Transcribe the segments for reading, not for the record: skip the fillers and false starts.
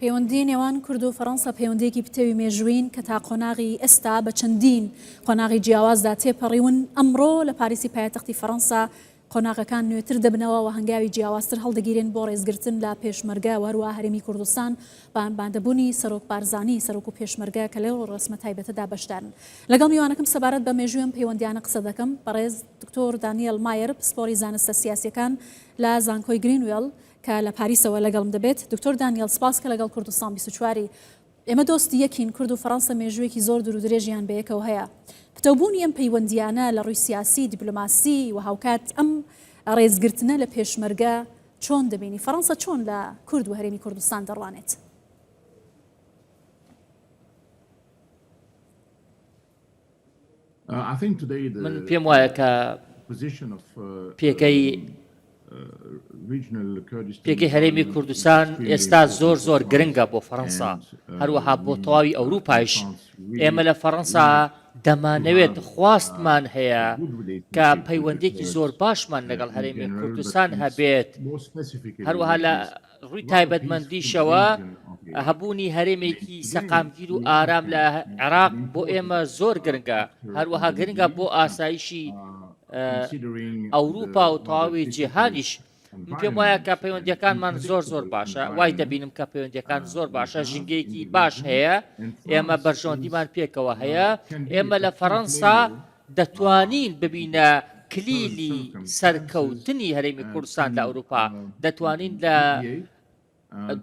پەیوەندی نێوان کورد و فەڕەنسا پەیوەندێکی پتەوی مێژووین کە تا قۆناغی ئێستا بە چەندین قۆناغی جیاوازدا تێپەڕیون. ئەمڕۆ لە پاریسی پایتەختی فەڕەنسا قۆناغەکان نوێتر دەبنەوە و هەنگاوی جیاوازتر هەڵدەگیرێن بۆ ڕێزگرتن لە پێشمەرگە و هەروە هەرێمی کوردستان باندەبوونی سەرۆک بارزانی سەرۆک و پێشمەرگە کە لەو ڕسمە تایبەتەدا بەشدارن. لەگەڵ میوانەکەم سەبارەت بە مێژوویەم پەیوەندیانە قسە دەکەم بەڕێز دکتۆر دانیێل مایر پسپۆری زانستە سیاسیەکان لە زانکۆی گرینوێڵ کە لە پاریسەوە لەگەڵم دەبێت. دکتۆر دانیێل سپاس کە لەگەڵ کوردستان 24 ئێمە دۆستی یەکین کورد و فەڕەنسا مێژوویەکی زۆر دوور و درێژیان بەیەکەوە هەیە. پتەوبوونی ئەم پەیوەندیانە لە ڕووی سیاسی دیپلۆماسی و هاوکات ئەم ڕێزگرتنە لە پێشمەرگە چۆن دەبینی؟ فەڕەنسا چۆن لە کورد و هەرێمی کوردستان دەڕوانێت؟ من پێم وایە کە پێکەی هەرێمی کوردستان ئێستا زۆر گرنگە بۆ فەڕەنسا، هەروەها بۆ تەواوی ئەوروپایش. ئێمە لە فەڕەنسا دەمانەوێت خواستمان هەیە کە پەیوەندێکی زۆر باشمان لەگەڵ هەرێمی کوردستان هەبێت. هەروەها لە ڕووی تایبەتمەندیشەوە هەبوونی هەرێمێکی سەقامگیر و ئارام لە عێراق بۆ ئێمە زۆر گرنگە، هەروەها گرنگە بۆ ئاسایشی ئەوروپا و تەواوی جیهانیش. من پێم وایە کە پەیوەندیەکانمان زۆر باشە، وای دەبینم کە پەیوەندیەکان زۆر باشە، ژینگەیەکی باش هەیە، ئێمە بەرژەوەندیمان پێکەوە هەیە. ئێمە لە فەڕەنسا دەتوانین ببینە کلیلی سەرکەوتنی هەرێمی کوردستان لە ئەوروپا، دەتوانین لە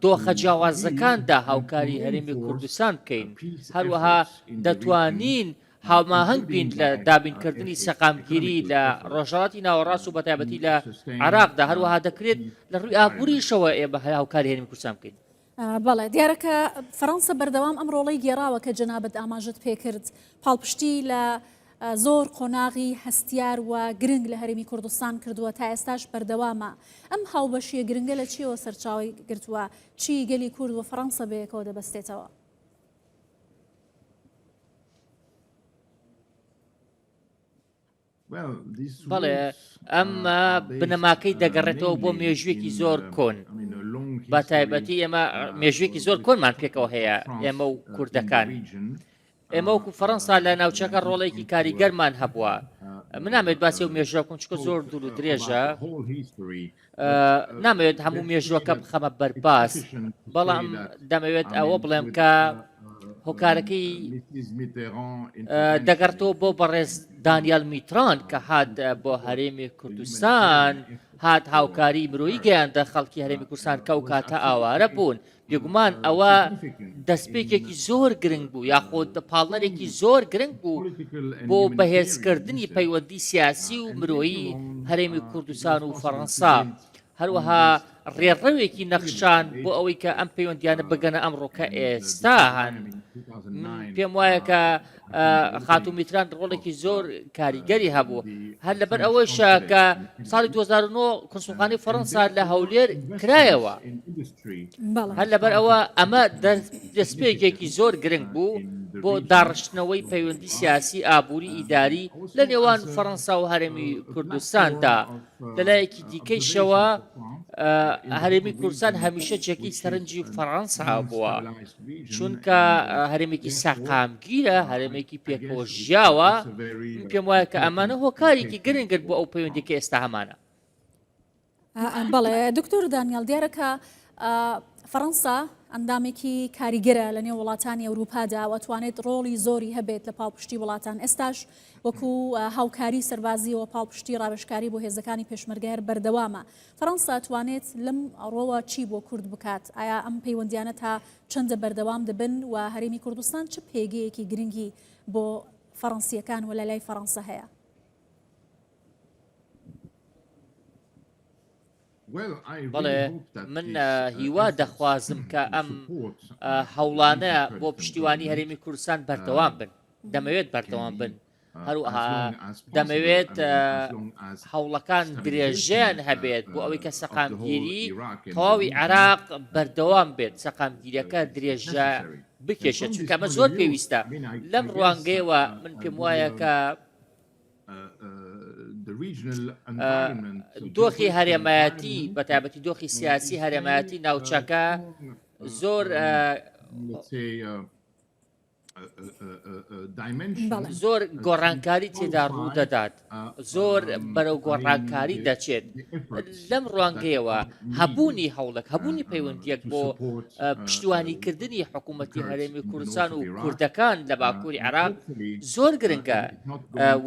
دۆخە جیاوازەکاندا هاوکاری هەرێمی کوردستان بکەین، هەروەها دەتوانین هاوماهەنگ بین لە دابینکردنی سەقامگیری لە ڕۆژهەڵاتی ناوەڕاست و بەتایبەتی لە عێراقدا، هەروەها دەکرێت لە ڕووی ئابووریشەوە ئێمە هاوکاری هەرێمی کوردستان بکەین. بەڵێ دیارەکە فەڕەنسا بەردەوام ئەم ڕۆڵەی گێڕاوە کە جەنابەت ئاماژت پێکرد، پاڵپشتی لە زۆر قۆناغی هەستیار و گرنگ لە هەرێمی کوردستان کردووە، تا ئێستاش بەردەوامە. ئەم هاوبەشیە گرنگە لە چیەوە سەرچاوی گرتووە؟ چی گەلی کورد و فەڕەنسا بەیەکەوە دەبەستێتەوە؟ بەڵێ ئەمە بنەماکەی دەگەڕێتەوە بۆ مێژوویەکی زۆر کۆن، بە تایبەتی ئێمە مێژوویەکی زۆر کۆنمان پێکەوە هەیە ئێمە و کوردەکان. ئێمە وەکو فەڕەنسا لە ناوچەکە ڕۆڵێکی کاریگەرمان هەبووە. من نامەوێت باسی و مێژووە بکەم چونکە زۆر دوور و درێژە، نامەوێت هەموو مێژووەکە بخەمە بەرباس، بەڵام دەمەوێت ئەوە بڵێم کە هۆکارەکەی دەگەڕێتەوە بۆ بەڕێز دانیێل میتران کە هات بۆ هەرێمی کوردستان، هات هاوکاری مرۆیی گەیاندە خەڵکی هەرێمی کوردستان کە ئەو کاتە ئاوارە بوون. بێگومان ئەوە دەستپێکێکی زۆر گرنگ بوو، یاخۆ پاڵنەرێکی زۆر گرنگ بوو بۆ بەهێزکردنی پەیوەندی سیاسی و مرۆیی هەرێمی کوردستان و فەڕەنسا، هەروەها ڕێڕەوێکی نەخشان بۆ ئەوەی کە ئەم پەیوەندیانە بگەنە ئەمڕۆ کە ئێستا هەن. پێم وایە کە خاتوو میتران ڕۆڵێکی زۆر کاریگەری هەبوو، هەر لەبەر ئەوەیشە کە ساڵی 2009 کۆنسوڵخانەی فەڕەنسا لە هەولێر کرایەوە، هەر لەبەر ئەوە ئەمە دەستپێکێکی زۆر گرنگ بوو بۆ داڕشتنەوەی پەیوەندی سیاسی ئابووری ئیداری لە نێوان فەڕەنسا و هەرێمی کوردستاندا. لەلایەکی دیکەیشەوە هەرێمی کوردستان هەمیشە جێگەی سەرنجی فەڕەنسا بووە، چونکە هەرێمێکی ساقامگیرە، هەرێمێکی پێکۆژیاوە. پێم وایە کە ئەمانە هۆکارێکی گرنگن بۆ ئەو پەیوەندیکە ئێستا هەمانە. بەڵێ دکتۆر دانیێل، دیارەکە فەڕەنسا ئەندامێکی کاریگەرە لە نێو وڵاتانی ئەوروپادا و توانێت ڕۆڵی زۆری هەبێت لە پاڵپشتی وڵاتان. ئێستاش وەکو هاوکاری سەربازی و پاڵپشتی ڕاوێژکاری بۆ هێزەکانی پێشمەرگەر بەردەوامە. فەڕەنسا توانێت لەم ئەڕۆوە چی بۆ کورد بکات؟ ئایا ئەم پەیوەندیانە تا چەندە بەردەوام دەبن و هەرێمی کوردستان چه پێگەیەکی گرنگی بۆ فەڕەنسیەکان و لە لای فەڕەنسا هەیە؟ بەڵێ من هیوا دەخوازم کە ئەم هەوڵانە بۆ پشتیوانی هەرێمی کوردستان بەردەوام بن، دەمەوێت بەردەوام بن، هەروەها دەمەوێت هەوڵەکان درێژیان هەبێت بۆ ئەوەی کە سەقامگیری تەواوی عێراق بەردەوام بێت، سەقامگیریەکە درێژە بکێشێت، چونکە ئەمە زۆر پێویستە. لەم ڕوانگەیەوە من پێم وایە کە دۆخی هەرێمایەتی بەتایبەتی دۆخی سیاسی هەرێمایەتی ناوچەکە زۆر زۆر گۆڕانکاری تێدا ڕوو دەدات زۆر بەرەو گۆڕانکاری دەچێت لەم ڕوانگەیەوە هەبوونی هەوڵک هەبوونی پەیوەندیەک بۆ پشتیوانیکردنی حکوومەتی هەرێمی کوردستان و کوردەکان لە باکووری عێراق زۆر گرنگە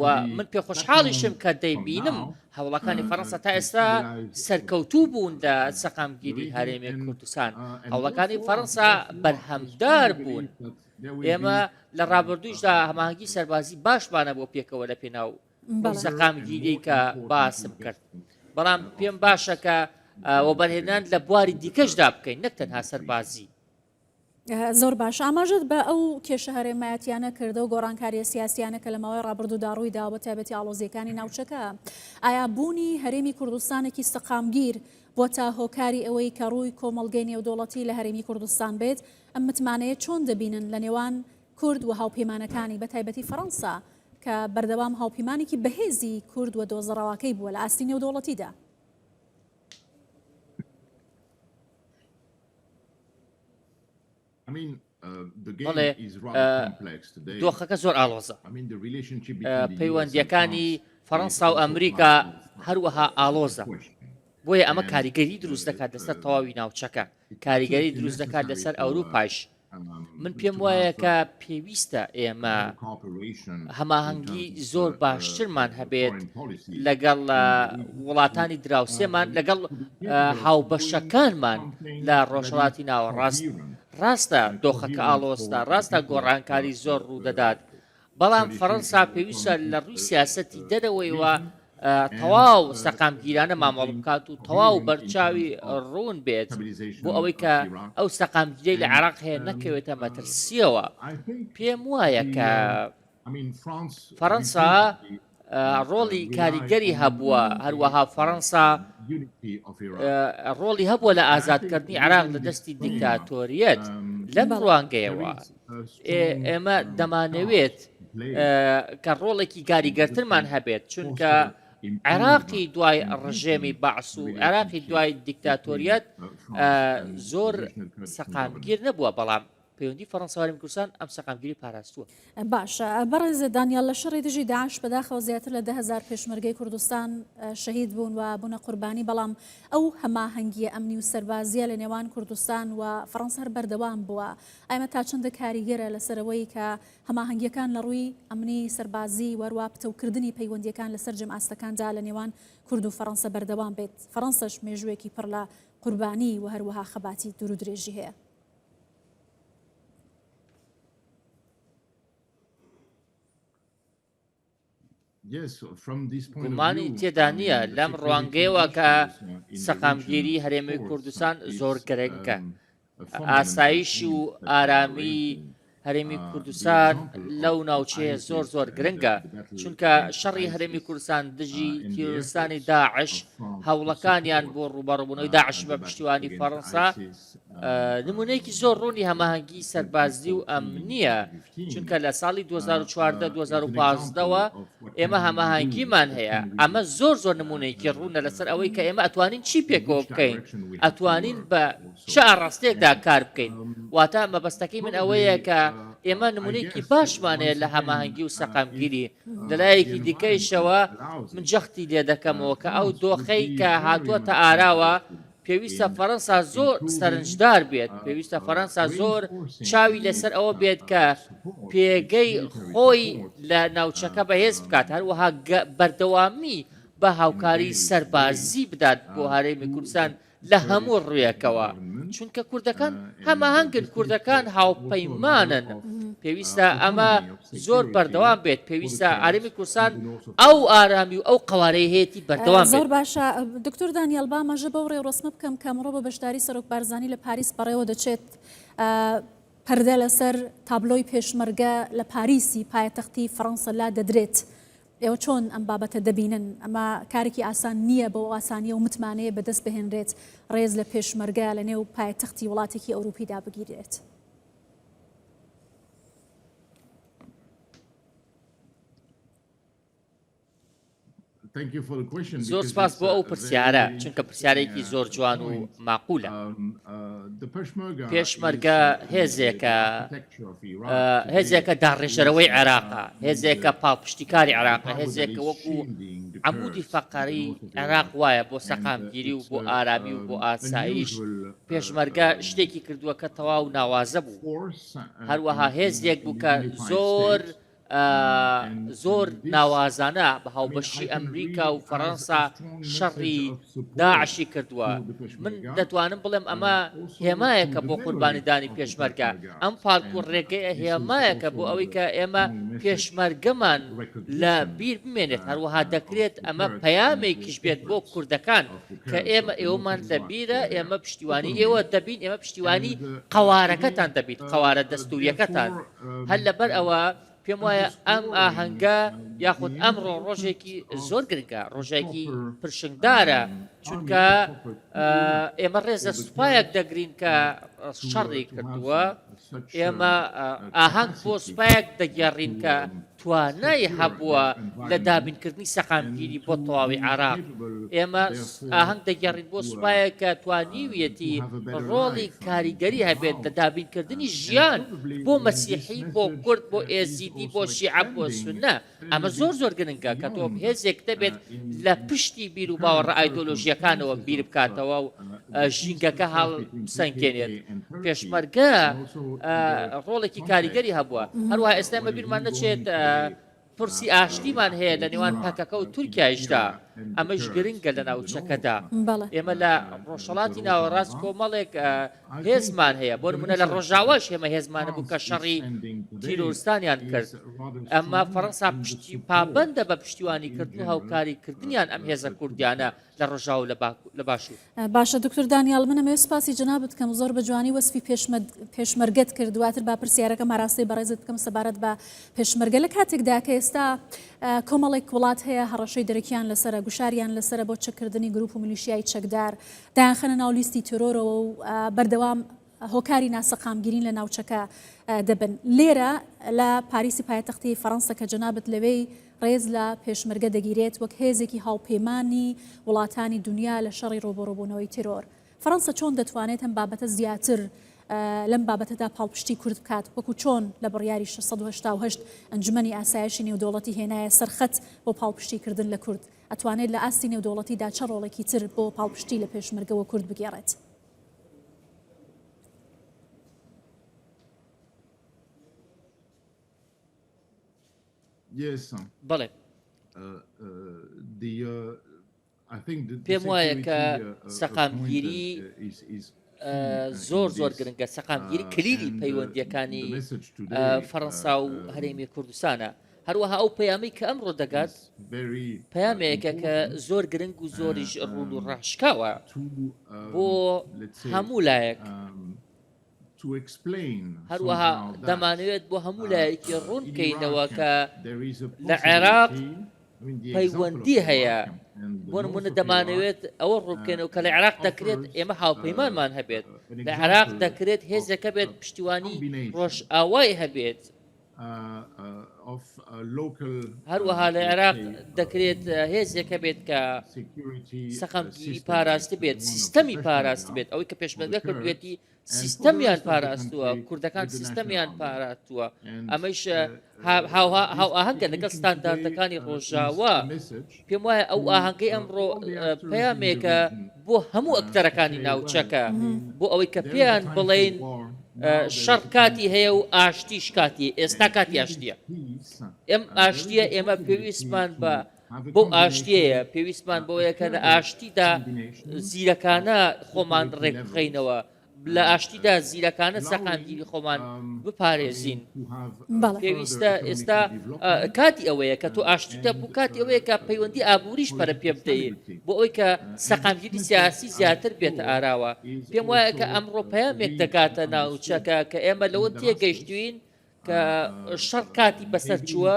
و من پێ خۆشحاڵیشم کە دەیبینم هەوڵەکانی فەڕەنسا تا ئێستا سەرکەوتوو بوون لە سەقامگیری هەرێمی کوردستان هەوڵەکانی فەڕەنسا بەرهەمدار بوون ئێمە لە ڕابردووشدا هەماهەنگی سەربازی باشمانە بۆ پێکەوە لە پێناو سەقامگیری کە باسم کرد بەڵام پێم باشە کە وەبەرهێنان لە بواری دیکەشدا بکەین نەک تەنها سەربازی زۆر باش ئاماژت بە ئەو کێشە هەرێمایەتیانە کردە و گۆڕانکاریە سیاسیانە کە لە ماوەی ڕابردوودا ڕوویدا بە تایبەتی ئاڵۆزیەکانی ناوچەکە ئایا بوونی هەرێمی کوردستانێکی سەقامگیر بۆ تا هۆکاری ئەوەی کە ڕووی کۆمەڵگەی نێودوڵەتی لە هەرێمی کوردستان بێت ئەم متمانەیە چۆن دەبینن لە نێوان کورد و هاوپەیمانەکانی بە تایبەتی فەڕەنسا کە بەردەوام هاوپەیمانێکی بەهێزی کورد و دۆزەڕاوەکەی بووە لە ئاستی نێودوڵەتیدا بەڵێ دۆخەکە زۆر ئاڵۆزە پەیوەندیەکانی فەڕەنسا و ئەمریکا هەروەها ئاڵۆزە بۆیە ئەمە کاریگەری دروست دەکات لەسەر تەواوی ناوچەکە کاریگەری دروست دەکات لەسەر ئەوروپاش من پێم وایە کە پێویستە ئێمە هەماهەنگی زۆر باشترمان هەبێت لەگەڵ وڵاتانی دراوسێمان لەگەڵ هاوبەشەکانمان لە ڕۆژهەڵاتی ناوەڕاست ڕاستە دۆخەکە ئاڵۆستا ڕاستە گۆڕانکاری زۆر ڕوو دەدات بەڵام فەڕەنسا پێویستە لە ڕووی سیاسەتی دەرەوەیەوە تەواو سەقامگیرانە مامەڵ بکات و تەواو بەرچاوی ڕوون بێت بۆ ئەوەی کە ئەو سەقامگیرەی لە عێراق هەیە نەکەوێتە مەترسیەوە پێم وایە کە فەڕەنسا ڕۆڵی کاریگەری هەبووە هەروەها فەڕەنسا ڕۆڵی هەبووە لە ئازادکردنی عێراق لە دەستی دیکتاتۆریەت لەم ڕوانگەیەوە ئێمە دەمانەوێت کە ڕۆڵێکی کاریگەرترمان هەبێت چونکە عێراقی دوای ڕژێمی بەعس و عێراقی دوای دیکتاتۆریەت زۆر سەقامگیر نەبووە بەڵام پەیوەندی فەڕەنسا کوردستان ئەم سەقامگیری پاراستووە باشە بەڕێز دانیال لە شەڕی دژی داعش بەداخەوە زیاتر لە 10,000 پێشمەرگەی کوردستان شەهید بوون و بوونە قوربانی بەڵام ئەو هەماهەنگیە ئەمنی و سەربازیە لە نێوان کوردستان و فەڕەنسا هەر بەردەوام بووە ئەمە تا چەندە کاریگەرە لەسەرەوەی کە هەماهەنگیەکان لە ڕووی ئەمنی سەربازی وەروە پتەوکردنی پەیوەندیەکان لەسەر جەم ئاستەکاندا لە نێوان کورد و فەڕەنسا بەردەوام بێت فەڕەنساش مێژوویەکی پڕ لە قوربانی و هەروەها خەباتی دوور و درێژی هەیە گومانی تێدا نییە لەم ڕوانگەیەوە کە سەقامگیری هەرێمی کوردستان زۆر گرنگە ئاسایشی و ئارامی هەرێمی کوردستان لەو ناوچەیە زۆر زۆر گرنگە چونکە شەڕی هەرێمی کوردستان دژی تیرۆریستانی داعش هەوڵەکانیان بۆ ڕوبەڕووبوونەوەی داعش بە پشتیوانی فەڕەنسا نمونەیەکی زۆر ڕوونی هەماهەنگی سەربازی و ئەمنیە چونکە لە ساڵی 2014-2015ەوە ئێمە هەماهەنگیمان هەیە ئەمە زۆر زۆر نمونەیەکی ڕوونە لەسەر ئەوەی کە ئێمە ئەتوانین چی پێکەوە بکەین ئەتوانین بە چه ئاڕاستەیەکدا کار بکەین واتە مەبەستەکەی من ئەوەیە کە ئێمە نمونەیەکی باشمانەیە لە هەماهەنگی و سەقامگیری لەلایەکی دیکەیشەوە من جەختی لێ دەکەمەوە کە ئەو دۆخەی کە هاتووەتە ئاراوە پێویستە فەڕەنسا زۆر سەرنجدار بێت پێویستە فەڕەنسا زۆر چاوی لەسەر ئەوە بێت کە پێگەی خۆی لە ناوچەکە بەهێز بکات هەروەها بەردەوامی بە هاوکاری سەربازی بدات بۆ هەرێمی کوردستان لە هەموو ڕوویەکەوە چونکە کوردەکان هەماهەنگن کوردەکان هاوپەیمانن پێویستە ئەمە زۆر بەردەوام بێت پێویستە هەرێمی کوردستان ئەو ئارامی و ئەو قەوارەی هەیەی بەردەوام بێت زۆر باشە دکتۆر دانیال بامەژە بەو ڕێوڕسمە بکەم کە ئەمڕۆ بە بەشداری سەرۆک بارزانی لە پاریس بەڕێوە دەچێت پەردە لەسەر تابلۆی پێشمەرگە لە پاریسی پایتەختی فەڕەنسا لا دەدرێت ئێوە چۆن ئەم بابەتە دەبینن ئەمە کارێکی ئاسان نییە بۆ ئاسانیە و متمانەیە بەدەست بهێنرێت ڕێز لە پێشمەرگە لە نێو پایتەختی وڵاتێکی ئەوروپیدا بگیرێت زۆر سپاس بۆ ئەو پرسیارە چونکە پرسیارێکی زۆر جوان و معقولە. پێشمەرگە هێزێکە داڕێژەرەوەی عێراقە، هێزێکە پاڵپشتیکاری عێراقە، هێزێکە وەکو عەمودی فەقەری عێراق وایە بۆ سەقامگیری و بۆ ئارامی و بۆ ئاسایش. پێشمەرگە شتێکی کردووە کە تەواو ناوازە بوو، هەروەها هێزێک بوو کە زۆر ناوازانە بە هاوبەشی ئەمریکا و فەڕەنسا شەڕی داعشی کردووە. من دەتوانم بڵێم ئەمە هێمایەکە بۆ قوربانیدانی پێشمەرگە. ئەم پاڵکوڕ ڕێگەیە هێمایەکە بۆ ئەوەی کە ئێمە پێشمەرگەمان لە بیر بمێنێت. هەروەها دەکرێت ئەمە پەیامێکیش بێت بۆ کوردەکان کە ئێوەمان لە بیرە، ئێمە پشتیوانی ئێوە دەبین، ئێمە پشتیوانی قەوارەکەتان دەبیت، قەوارە دەستوریەکەتان. هەر لەبەر ئەوە پێم وایە ئەم ئاهەنگە یاخود ئەمڕۆ ڕۆژێکی زۆر گرنگە، ڕۆژێکی پرشنگدارە، چونکە ئێمە ڕێزە سوپایەک دەگرین کە شەڕی کردووە، ئێمە ئاهەنگ بۆ سوپایەک دەگێڕین کە توانای هەبووە لە دابینکردنی سەقامگیری بۆ تەواوی عێراق. ئێمە ئاهەنگ دەگێڕین بۆ سوپایەک کە توانیویەتی ڕۆڵی کاریگەری هەبێت لە دابینکردنی ژیان بۆ مەسیحی، بۆ کورد، بۆ ئێزیدی، بۆ شیعە، بۆ سونە. ئەمە زۆر گرنگە کە تۆ هێزێک دەبێت لە پشتی بیر و باوەڕە ئایدۆلۆژیەکانەوە بیر بکاتەوە و ژینگەکە هەڵ بسەنگێنێت. پێشمەرگە ڕۆڵێکی کاریگەری هەبووە. هەروەها ئێستا ئێمە بیرمان نەچێت پرسی ئاشتیمان هەیە لە نێوان پاکەکە و تورکیایشدا، ئەمەش گرنگە لە ناوچەکەدا. ئێمە لە ڕۆژهەڵاتی ناوەڕاست کۆمەڵێک هێزمان هەیە، بۆ نمونە لە ڕۆژاواش ئێمە هێزمانە بوو کە شەڕی تیرۆرستانیان کرد. ئەمە فەڕەنسا پشتی پابەندە بە پشتیوانیکردن و هاوکاریکردنیان ئەم هێزە کوردیانە لە ڕۆژاو لە باشوور. باشە دکتۆر دانیال، منەمەوێت سپاسی جەنابەت بکەم، زۆر بە جوانی وەسفی پێشمەرگەت کرد. دواتر با پرسیارەکەم ئاراستی بەڕێزت بکەم سەبارەت بە پێشمەرگە. لە کاتێکدا کە ئێستا کۆمەڵێک وڵات هەیە هەڕەشەی دەرەکیان لەسرە، گوشاریان لەسرە بۆ چەکردنی گروپ و میلیشیای چەکدار، دایانخەنە ناو لیستی ترۆرەوە و بەردەوام هۆکاری ناسەقامگیرین لە ناوچەکە دەبن. لێرە لە پاریسی پایتەختی فەڕەنسا کە جەنابەت لەوەی ڕێز لە پێشمەرگە دەگیرێت وەک هێزێکی هاوپەیمانی وڵاتانی دنیا لە شەڕی ڕۆبۆڕۆبوونەوەی تیرۆر. فەڕەنسا چۆن دەتوانێت ئەم بابەتە زیاتر لەم بابەتەدا پاڵپشتی کورد بکات، وەکو چۆن لە بڕیاری 688 ئەنجومەنی ئاسایشی نێودەوڵەتی هێنایە سەرخەت بۆ پاڵپشتیکردن لە کورد، ئەتوانێت لە ئاستی نێودەوڵەتیدا چه ڕۆڵێکی تر بۆ پاڵپشتی لە پێشمەرگەوە کورد بگێڕێت؟ بەڵێ، پێم وایە کە سەقامگیری زۆر گرنگە. سەقامگیری کلیلی پەیوەندیەکانی فەڕەنسا و هەرێمی کوردستانە. هەروەها ئەو پەیامەی کە ئەمڕۆ دەگات پەیامێکە کە زۆر گرنگ و زۆریش ڕوون و ڕاشکاوە بۆ هەموو لایەک. هەروەها دەمانەوێت بۆ هەموو لایەکی ڕوون بکەینەوە کە لە عێراق پەیوەندی هەیە. بۆ نمونە دەمانەوێت ئەوە ڕووبکەینەوە کە لە عێراق دەکرێت ئێمە هاوپەیمانمان هەبێت، لە عێراق دەکرێت هێزەکە بێت پشتیوانی ڕۆژئاوای هەبێت. هەروەها لە عێراق دەکرێت هێزێکە بێت کە سەقامگیری پاراستی بێت، سیستەمی پاراستی بێت. ئەوەی کە پێشمەرگە کردوێتی سیستەمیان پاراستووە، کوردەکان سیستەمیان پاراستووە. ئەمەش هاو ئاهەنگە لەگەڵ ستانداردەکانی ڕۆژاوا. پێم وایە ئەو ئاهەنگەی ئەمڕۆ پەیامێکە بۆ هەموو ئەکتەرەکانی ناوچەکە، بۆ ئەوەی کە پێیان بڵێن شەڕ کاتی هەیە و ئاشتیش کاتی، ئێستا کاتی ئاشتیە. ئەم ئاشتیە ئێمە پێویستمان بە بۆ ئاشتیەیە، پێویستمان بۆیە کە لە ئاشتیدا زیرەکانە خۆمان ڕێک بخەینەوە، لە ئاشتیدا زیرەکانە سەقامگیری خۆمان بپارێزین. پێویستە ئێستا کاتی ئەوەیە کە تۆ ئاشتیدا بوو، کاتی ئەوەیە کە پەیوەندی ئابووریش پەرە پێ بدەیت بۆ ئەوەی کە سەقامگیری سیاسی زیاتر بێتە ئاراوە. پێم وایە کە ئەمڕۆ پەیامێک دەکاتە ناوچەکە کە ئێمە لەوە تێگەیشتوین کە شەڕ کاتی بەسەر چووە،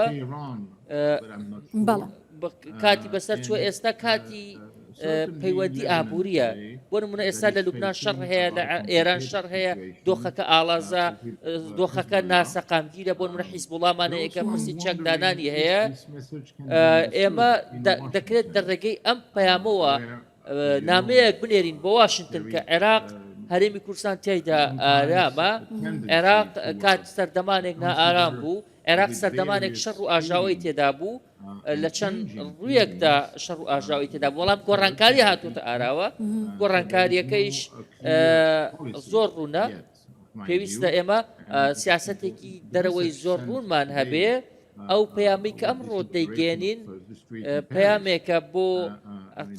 کاتی بەسەر چووە. ئێستا کاتی پەیوەندی ئابوووریە بۆ نمونە ئێستا لە لوبنان شەڕ هەیە لە ئێران شەڕ هەیە دۆخەکە ئاڵازە دۆخەکە ناسەقامگیرە بۆ نمونە حیزبوڵامانەیەکە پرسی چەکدانانی هەیە ئێمە دەکرێت دەڕێگەی ئەم پەیامەوە نامەیەک بنێرین بۆ واشنگتن کە عێراق هەرێمی کوردستان تیایدا ئارامە عێراق کات سەردەمانێک نائارام بوو عێراق سەردەمانێک شەڕ و ئاژاوی تێدا بوو لە چەند ڕوویەکدا شەڕ و ئاژاوی تێدا بەڵام گۆڕانکاری هاتووتە ئاراوە گۆڕانکاریەکەیش زۆر ڕوونە پێویستە ئێمە سیاسەتێکی دەرەوەی زۆر ڕوونمان هەبێ ئەو پەیامی کە ئەمڕۆ دەیگەێنین پەیامێکە بۆ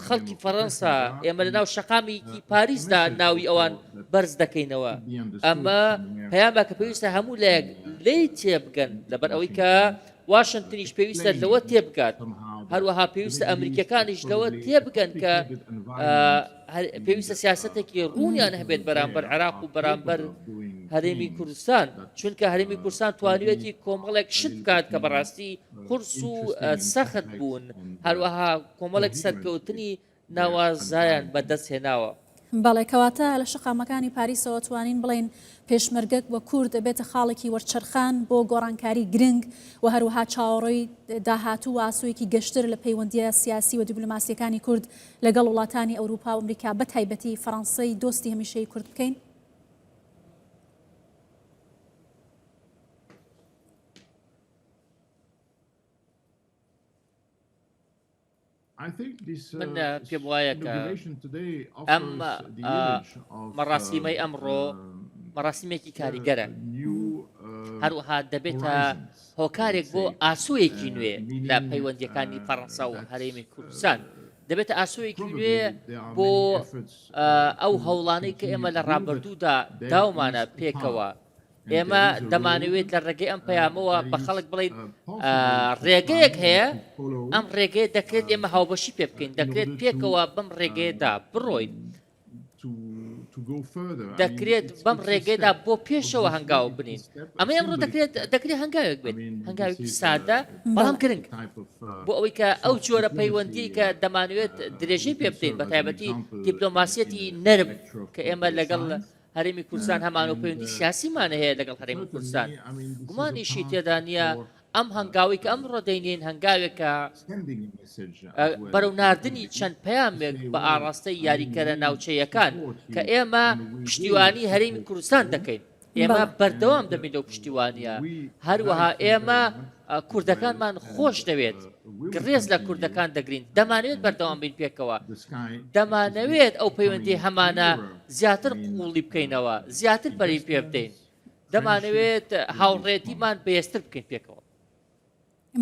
خەڵکی فەڕەنسا ئێمە لە ناو شەقامێکی پاریسدا ناوی ئەوان بەرز دەکەینەوە ئەمە پەیامە کە پێویستە هەموو لایەک لێی تێبگەن لەبەر ئەوەی کە واشنگتنیش پێویستە لەوە تێبگات هەروەها پێویستە ئەمریکەکانیش لەوە تێبگەن کە پێویستە سیاسەتێکی ڕوونیان هەبێت بەرامبەر عێراق و بەرامبەر هەرێمی کوردستان چونکە هەرێمی کوردستان توانوێتی کۆمەڵێک شت بکات کە بەڕاستی قورس و سەخت بوون هەروەها کۆمەڵێک سەرکەوتنی ناوازایان بەدەست هێناوە بەڵێ کەواتە لە شەقامەکانی پاریسەوە توانین بڵێن پێشمەرگەک وە کورد دەبێتە خاڵێکی وەرچەرخان بۆ گۆڕانکاری گرنگ و هەروەها چاوەڕۆی داهاتوو و ئاسوویەکی گەشتر لە پەیوەندیە سیاسی و دیبلۆماسیەکانی کورد لەگەڵ وڵاتانی ئەوروپا و ئەمریکا بە تایبەتی فەڕەنسای دۆستی هەمیشەی کورد بکەین. من پێم وایە کە ئەم مەڕاستیمەی ئەمڕۆ مەڕاستیمێکی کاریگەرە هەروەها دەبێتە هۆکارێک بۆ ئاسوویەکی نوێ لە پەیوەندیەکانی فەڕەنسا و هەرێمی کوردستان دەبێتە ئاسوویەکی نوێ بۆ ئەو هەوڵانەی کە ئێمە لە ڕابردوودا داومانە پێکەوە ئێمە دەمانەوێت لە ڕێگەی ئەم پەیامەوە بە خەڵک بڵین ڕێگەیەک هەیە ئەم ڕێگەیە دەکرێت ئێمە هاوبەشی پێ بکەین دەکرێت پێکەوە بەم ڕێگەیەدا بڕۆین دەکرێت بەم ڕێگەیدا بۆ پێشەوە هەنگاو بنین ئەمە ئەمڕۆ دەکرێت هەنگاوێک بێت هەنگاوێکی سادە بەڵام گرنگ بۆ ئەوەی کە ئەو جۆرە پەیوەندی کە دەمانوێت درێژەی پێ بدەین بە تایبەتی دیپلۆماسیەتی نەرم کە ئێمە لەگەڵ هەرێمی کوردستان هەمان و پەیوەندی سیاسیمان هەیە لەگەڵ هەرێمی کوردستان گومانیشی تێدا نییە ئەم هەنگاوی کە ئەمڕۆ دەینێن هەنگاوێکە بەرەو ناردنی چەند پەیامێک بە ئاڕاستەی یاریکەرە ناوچەیەکان کە ئێمە پشتیوانی هەرێمی کوردستان دەکەین ئێمە بەردەوام دەبین لەو پشتیوانیە هەروەها ئێمە کوردەکانمان خۆش دەوێت گڕێز لە کوردەکان دەگرین دەمانوێت بەردەوام بین پێکەوە دەمانەوێت ئەو پەیوەندی هەمانە زیاتر قوڵی بکەینەوە زیاتر بەری پێ بدەین دەمانەوێت هاوڕێتیمان بەهێزتر بکەین پێکەوە.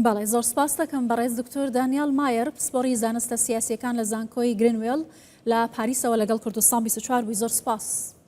بەڵێ زۆر سپاس دەکەم بەڕێز دکتۆر دانیال مایر پسپۆڕی زانستە سیاسیەکان لە زانکۆی گرینوێل لە پاریسەوە لەگەڵ کوردستان 24 بووی زۆر سپاس.